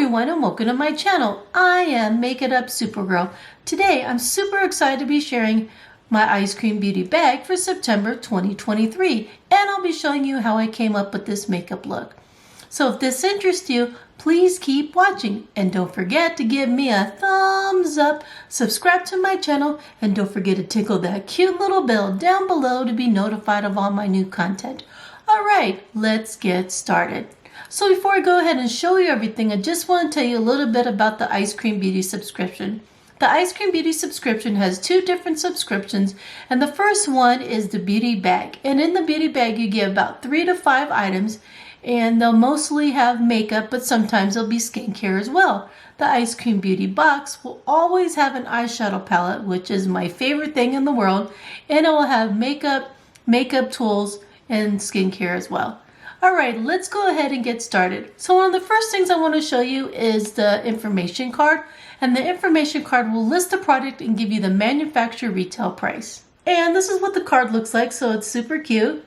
everyone and welcome to my channel. I am Make It Up Supergirl. Today I'm super excited to be sharing my ice cream beauty bag for September 2023, and I'll be showing you how I came up with this makeup look. So if this interests you, please keep watching and don't forget to give me a thumbs up, subscribe to my channel, and don't forget to tickle that cute little bell down below to be notified of all my new content. Alright, let's get started. So before I go ahead and show you everything, I just want to tell you a little bit about the Ice Cream Beauty subscription. The Ice Cream Beauty subscription has two different subscriptions, and the first one is the beauty bag. And in the beauty bag you get about 3 to 5 items, and they'll mostly have makeup, but sometimes there'll be skincare as well. The Ice Cream Beauty box will always have an eyeshadow palette, which is my favorite thing in the world, and it will have makeup tools, and skincare as well. Alright, let's go ahead and get started. So one of the first things I want to show you is the information card. And the information card will list the product and give you the manufacturer retail price. And this is what the card looks like, so it's super cute.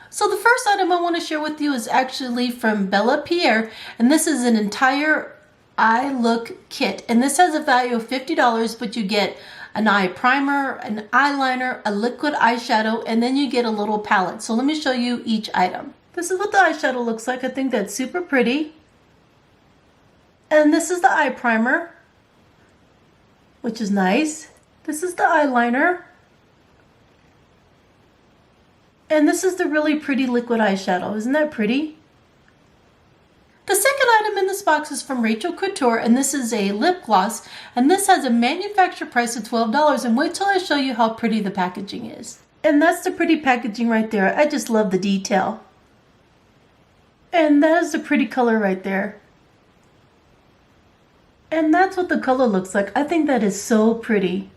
So the first item I want to share with you is actually from Bella Pierre. And this is an entire eye look kit. And this has a value of $50, but you get an eye primer, an eyeliner, a liquid eyeshadow, and then you get a little palette. So let me show you each item. This is what the eyeshadow looks like. I think that's super pretty. And this is the eye primer, which is nice. This is the eyeliner. And this is the really pretty liquid eyeshadow. Isn't that pretty? The second item in this box is from Rachel Couture, and this is a lip gloss, and this has a manufacturer price of $12, and wait till I show you how pretty the packaging is. And that's the pretty packaging right there. I just love the detail. And that is the pretty color right there. And that's what the color looks like. I think that is so pretty.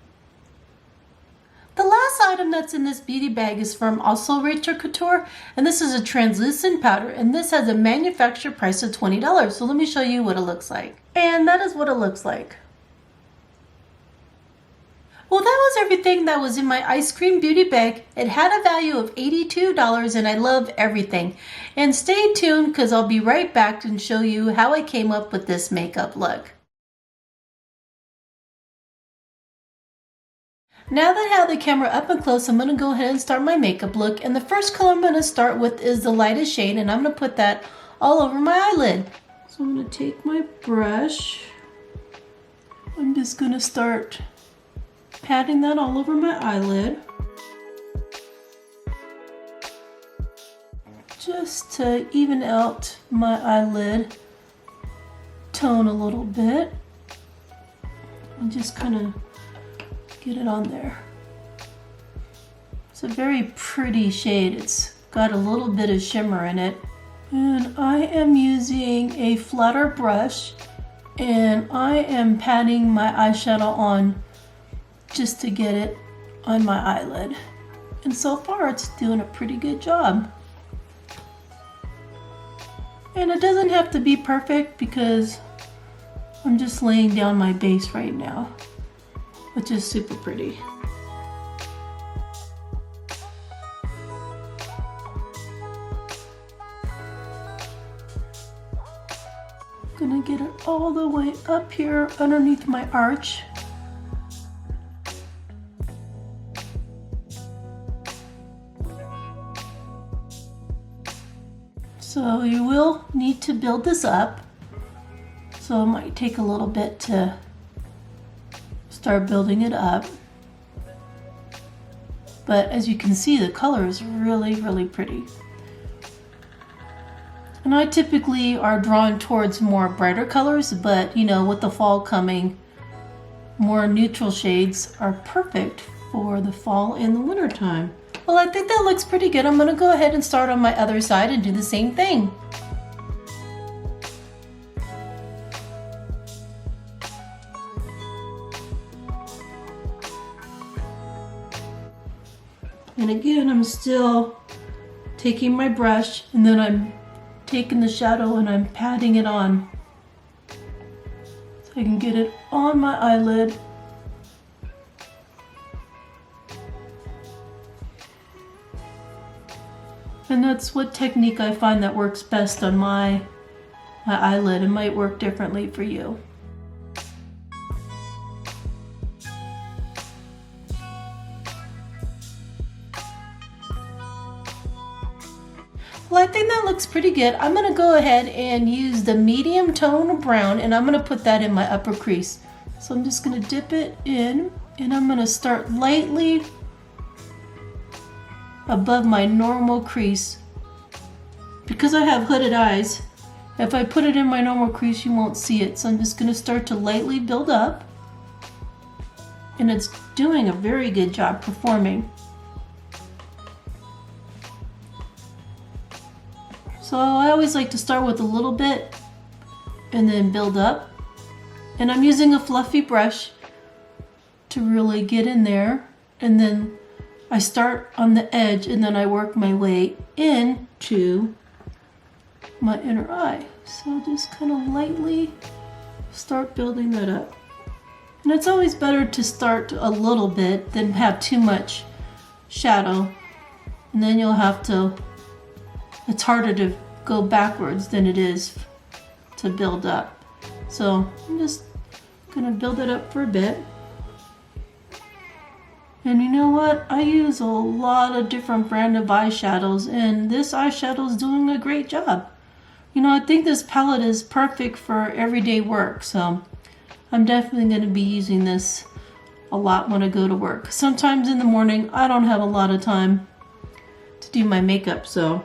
The last item that's in this beauty bag is from also Rachel Couture, and this is a translucent powder, and this has a manufacturer price of $20. So let me show you what it looks like. And that is what it looks like. Well, that was everything that was in my ice cream beauty bag. It had a value of $82, and I love everything. And stay tuned because I'll be right back and show you how I came up with this makeup look. Now that I have the camera up and close, I'm going to go ahead and start my makeup look. And the first color I'm going to start with is the lightest shade, and I'm going to put that all over my eyelid. So I'm going to take my brush. I'm just going to start patting that all over my eyelid, just to even out my eyelid tone a little bit. And just kind of get it on there. It's a very pretty shade. It's got a little bit of shimmer in it. And I am using a flatter brush, and I am patting my eyeshadow on just to get it on my eyelid. And so far it's doing a pretty good job. And it doesn't have to be perfect because I'm just laying down my base right now, which is super pretty. Gonna get it all the way up here underneath my arch. So you will need to build this up. So it might take a little bit to start building it up. But as you can see, the color is really, really pretty. And I typically are drawn towards more brighter colors, but you know, with the fall coming, more neutral shades are perfect for the fall and the winter time. Well, I think that looks pretty good. I'm going to go ahead and start on my other side and do the same thing. And again, I'm still taking my brush, and then I'm taking the shadow and I'm patting it on so I can get it on my eyelid. And that's what technique I find that works best on my my eyelid. It might work differently for you. Well, I think that looks pretty good. I'm going to go ahead and use the medium tone brown, and I'm going to put that in my upper crease. So I'm just going to dip it in, and I'm going to start lightly above my normal crease. Because I have hooded eyes, if I put it in my normal crease, you won't see it. So I'm just going to start to lightly build up, and it's doing a very good job performing. So I always like to start with a little bit and then build up. And I'm using a fluffy brush to really get in there. And then I start on the edge and then I work my way into my inner eye. So just kind of lightly start building that up. And it's always better to start a little bit than have too much shadow. And then you'll have to, it's harder to go backwards than it is to build up. So I'm just gonna build it up for a bit. And you know what? I use a lot of different brand of eyeshadows, and this eyeshadow is doing a great job. You know, I think this palette is perfect for everyday work, so I'm definitely going to be using this a lot when I go to work. Sometimes in the morning, I don't have a lot of time to do my makeup, so.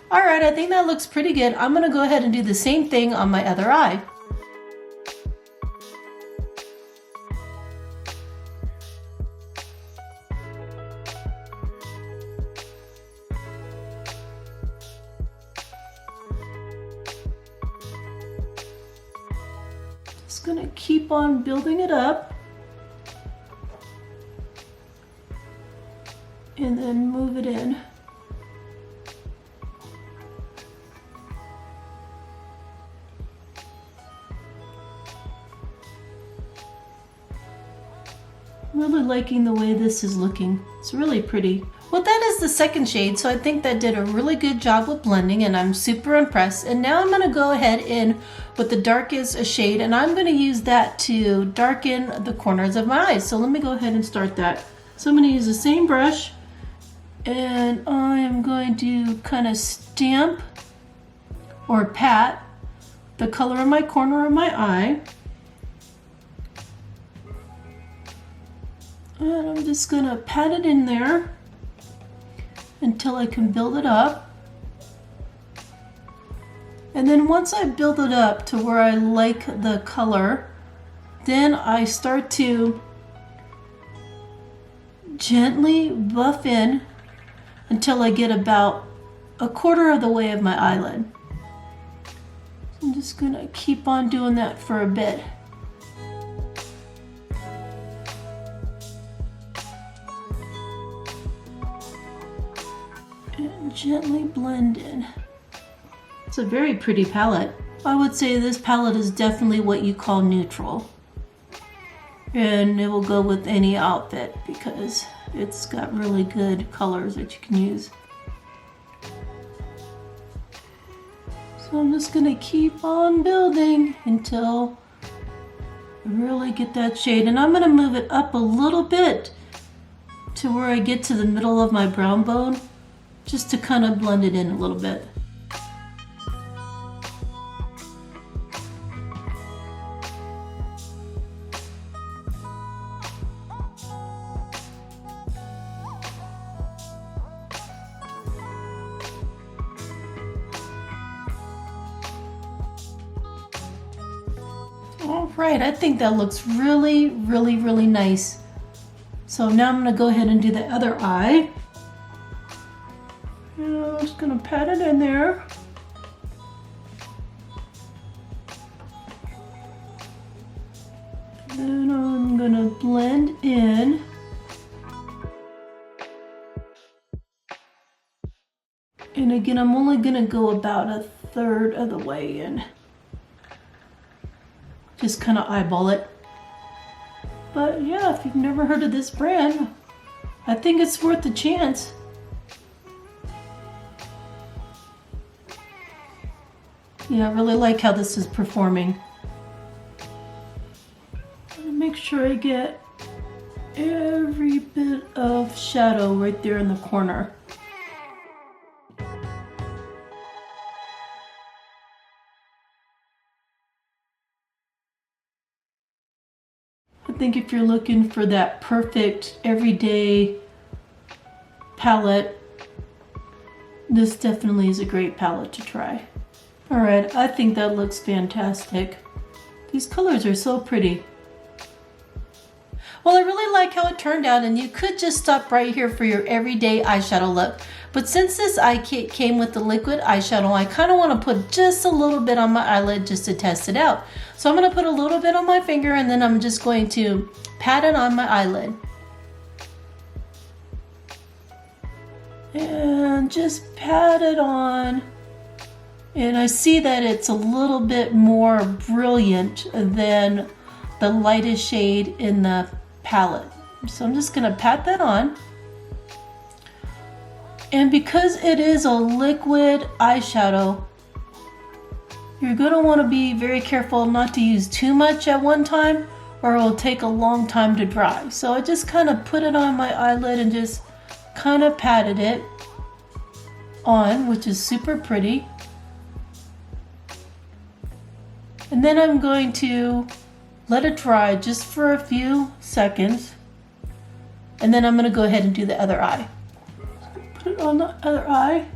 All right, I think that looks pretty good. I'm going to go ahead and do the same thing on my other eye. Just gonna keep on building it up and then move it in. I'm really liking the way this is looking. It's really pretty. Well, that is the second shade, so I think that did a really good job with blending, and I'm super impressed. And now I'm going to go ahead in with the darkest shade, and I'm going to use that to darken the corners of my eyes. So let me go ahead and start that. So I'm going to use the same brush, and I am going to kind of stamp or pat the color of my corner of my eye. And I'm just going to pat it in there until I can build it up. And then once I build it up to where I like the color, then I start to gently buff in until I get about a quarter of the way of my eyelid. I'm just going to keep on doing that for a bit. And gently blend in. It's a very pretty palette. I would say this palette is definitely what you call neutral. And it will go with any outfit because it's got really good colors that you can use. So I'm just gonna keep on building until I really get that shade. And I'm gonna move it up a little bit to where I get to the middle of my brown bone, just to kind of blend it in a little bit. All right, I think that looks really, really, really nice. So now I'm gonna go ahead and do the other eye. And I'm just gonna pat it in there. Then I'm gonna blend in. And again, I'm only gonna go about a third of the way in. Just kind of eyeball it. But yeah, if you've never heard of this brand, I think it's worth a chance. Yeah, I really like how this is performing. I'm gonna make sure I get every bit of shadow right there in the corner. I think if you're looking for that perfect everyday palette, this definitely is a great palette to try. All right, I think that looks fantastic. These colors are so pretty. Well, I really like how it turned out, and you could just stop right here for your everyday eyeshadow look. But since this eye kit came with the liquid eyeshadow, I kind of want to put just a little bit on my eyelid just to test it out. So I'm going to put a little bit on my finger, and then I'm just going to pat it on my eyelid. And just pat it on. And I see that it's a little bit more brilliant than the lightest shade in the palette. So I'm just going to pat that on. And because it is a liquid eyeshadow, you're going to want to be very careful not to use too much at one time, or it will take a long time to dry. So I just kind of put it on my eyelid and just kind of patted it on, which is super pretty. And then I'm going to let it dry just for a few seconds. And then I'm going to go ahead and do the other eye. Put it on the other eye.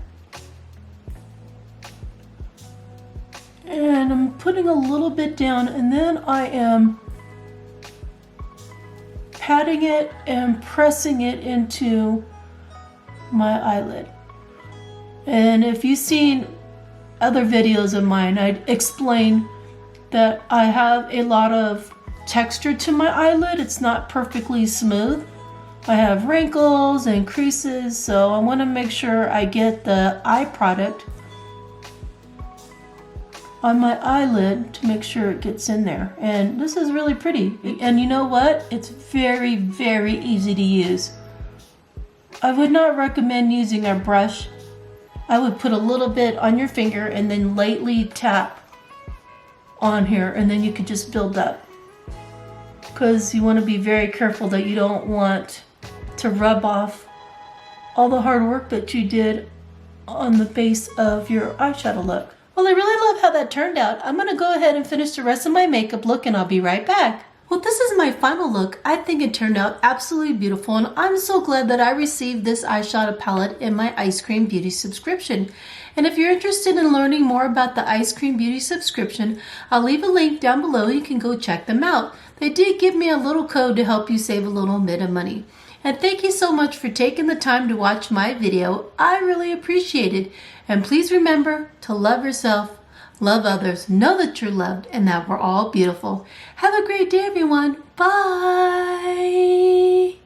And I'm putting a little bit down, and then I am patting it and pressing it into my eyelid. And if you've seen other videos of mine, I'd explain that I have a lot of texture to my eyelid. It's not perfectly smooth. I have wrinkles and creases, so I want to make sure I get the eye product on my eyelid to make sure it gets in there. And this is really pretty. And you know what? It's very, very easy to use. I would not recommend using a brush. I would put a little bit on your finger and then lightly tap on here, and then you could just build up. Because you want to be very careful that you don't want to rub off all the hard work that you did on the base of your eyeshadow look. Well, I really love how that turned out. I'm going to go ahead and finish the rest of my makeup look, and I'll be right back. Well, this is my final look. I think it turned out absolutely beautiful, and I'm so glad that I received this eyeshadow palette in my Ice Cream Beauty subscription. And if you're interested in learning more about the Ice Cream Beauty subscription, I'll leave a link down below. You can go check them out. They did give me a little code to help you save a little bit of money. And thank you so much for taking the time to watch my video. I really appreciate it. And please remember to love yourself, love others, know that you're loved, and that we're all beautiful. Have a great day, everyone. Bye.